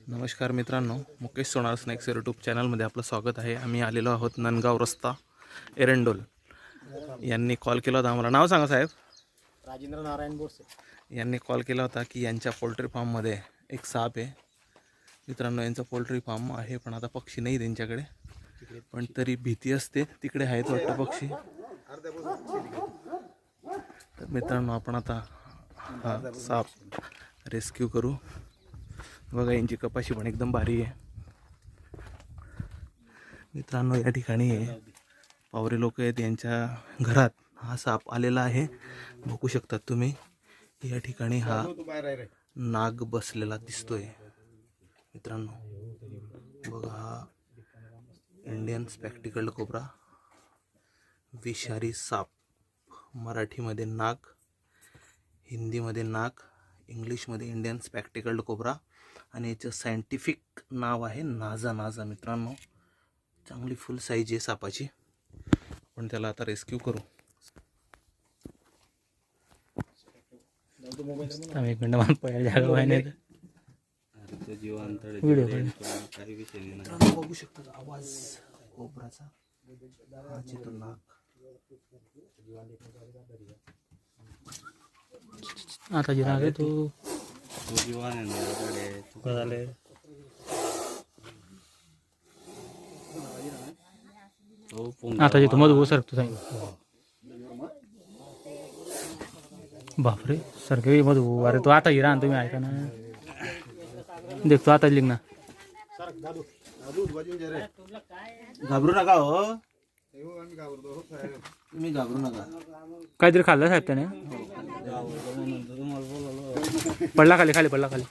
नमस्कार मित्रांनो, मुकेश सोनार snacks YouTube चॅनलमध्ये आपलं स्वागत आहे। आम्ही आलेलो आहोत नंदगाव रस्ता एरंडोल। यांनी कॉल केला होता आम्हाला। नाव सांगा साहेब। राजेंद्र नारायण बोरसे यांनी कॉल केला होता की यांच्या पोल्ट्री फार्ममध्ये एक साप आहे। मित्रांनो, यांचा पोल्ट्री फार्म आहे पण आता पक्षी नाही त्यांच्याकडे, पण तरी भीती असते। तिकडे आहेत वाटतं पक्षी। तर मित्रांनो, आपण आता हा साप रेस्क्यू करू। बघा, यांची कपाशी पण एकदम भारी आहे। मित्रांनो, या ठिकाणी पावरे लोक आहेत, यांच्या घरात हा साप आलेला आहे। बघू शकता तुम्ही, या ठिकाणी हा नाग बसलेला दिसतोय। मित्रांनो बघा, हा इंडियन स्पेक्टिकल्ड कोब्रा, विषारी साप। मराठीमध्ये नाग, हिंदीमध्ये नाग, इंग्लिशमध्ये इंडियन स्पेक्टिकल्ड कोब्रा आणि याचं सायंटिफिक नाव आहे नाजा। मित्रांनो, चांगली फुल साईज आहे सापाची। आपण त्याला आता रेस्क्यू करू। एक मिनिट बघू शकता आवाज कोब्राचा, हा तो नाग। आता जी नाग तू जीवन आहे ना काय झाले आता जे तुम्हाला वो सरकतो सांग। बापरे, सरके मध अरे तो आता हिरा तुम्ही ऐका ना, देखतो आता लिख ना। घाबरू नका हो, तुम्ही घाबरू नका। काहीतरी खाल्लं साहेब त्याने, पडला खाली पडला खाली।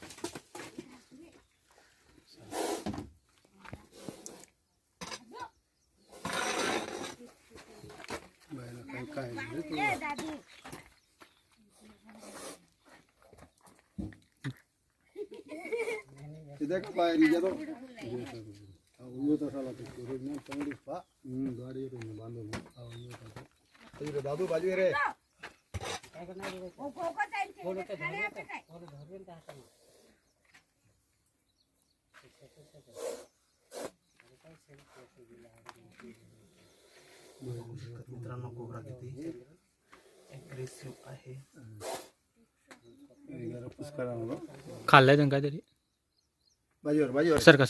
दादू बाजू रे मित्रांनो, कोब्रा किती अग्रेसिव्ह आहे। खाल्लाय त्यांनी काहीतरी। बाजूवर सरका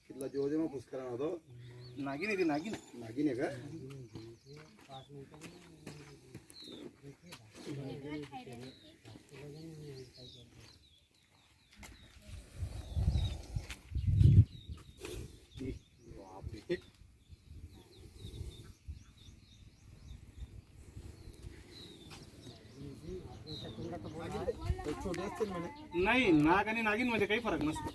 कितला जो मग पुष्करा होतो। नागिन आहे, नागिन नागिन आहे का? नाही, नाग आणि नागिन मध्ये काही फरक नसतो।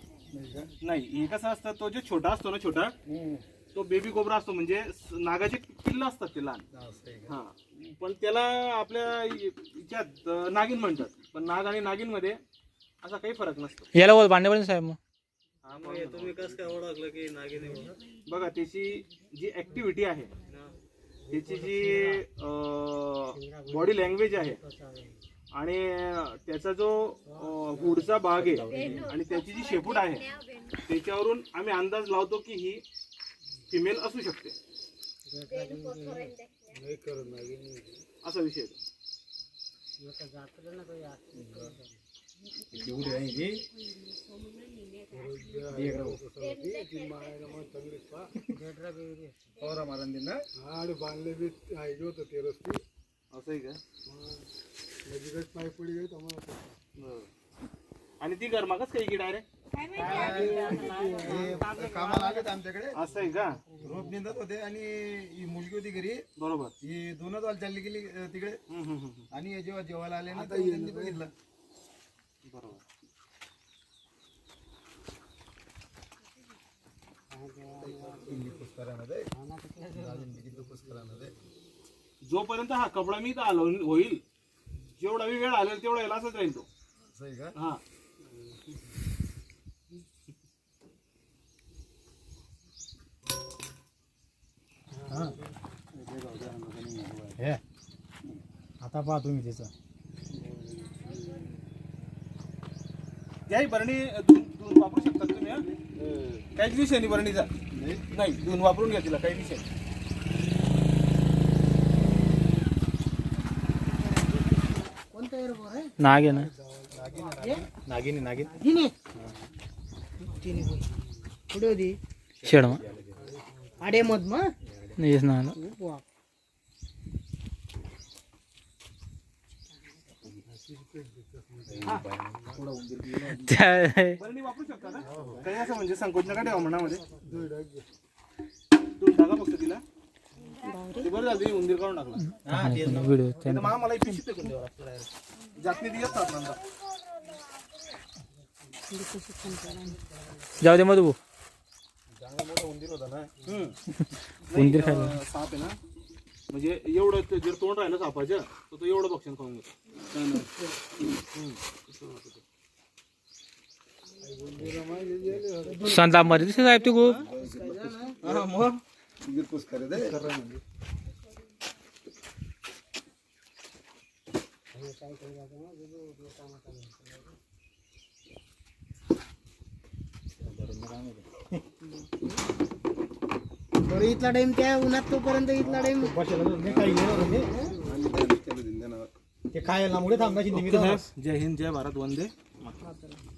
नाही, हे कसं असतं, तो जो छोटा असतो ना, छोटा तो बेबी कोब्रा असतो, म्हणजे नागाचे पिल्लं असतात ते लहान। हा, पण त्याला आपल्या याच्यात नागिन म्हणतात, पण नाग आणि नागिन मध्ये असा काही फरक नसतो। याला बोल भांडेपर्यंत साहेब। मग तुम्ही कसं काय ओळखलं की नागिन आहे? बघा, त्याची जी ऍक्टिव्हिटी आहे, त्याची जी बॉडी लँग्वेज आहे आणि त्याचा जो हुडचा भाग आहे आणि त्याची जी शेपूट आहे, त्याच्यावरून आम्ही अंदाज लावतो की ही फिमेल असू शकते। असा विषय असं का? आणि ती गरमागच काही की डायरेक्ट कामाला आलेत आमच्याकडे। असं आहे का? रोप निंदत होते आणि ही मुलगी होती घरी। बरोबर, ही दोनच वाल चालली गेली तिकडे आणि जेव्हा जेवायला आले ना, त्यांनी बघितलं जोपर्यंत हा कपडा मी इथं आलो होईल, जेवढा मी वेळ आलेला तेवढा याला असंच राहील तो. सही का? हा आता पहा तुम्ही त्याचं त्याही बरणी धुवून वापरू शकतात तुम्ही. हा काहीच विषय नाही बरणीचा, नाही धुवून वापरून घ्या तिला, काही विषय नाही. नाग आहे ना. नागिनी नागिन पुढे होती शेडमा आडे मध मग येस ना आला. त्या- बरणी वापरू शकता ना, काही असं म्हणजे संकोच नका ठेवा मनामध्ये. धुवून टाका फक्त तिला. ते बरं झालं तुम्ही उंदीर काढून टाकला. व्हिडिओ नाही तर मग आम्हाला पिशीत फेकून द्यावं लागतं direct. जातनी ती येतात नंतर. जाऊ दे मधू हम्म. उंदीर नाही, खायला. साप आहे ना, म्हणजे एवढं जर तोंड राहिलं सापाचं तर तो एवढं भक्षण खाऊन घेतो. संताप मध्ये दिसत साहेब तू खूप गिरपूस करे दे. बरं इथला टाइम त्या उन्हात तोपर्यंत इथला टाइम ते काय ना मुळे थांबायची निमित्त जय हिंद, जय भारत, वंदे मातरम.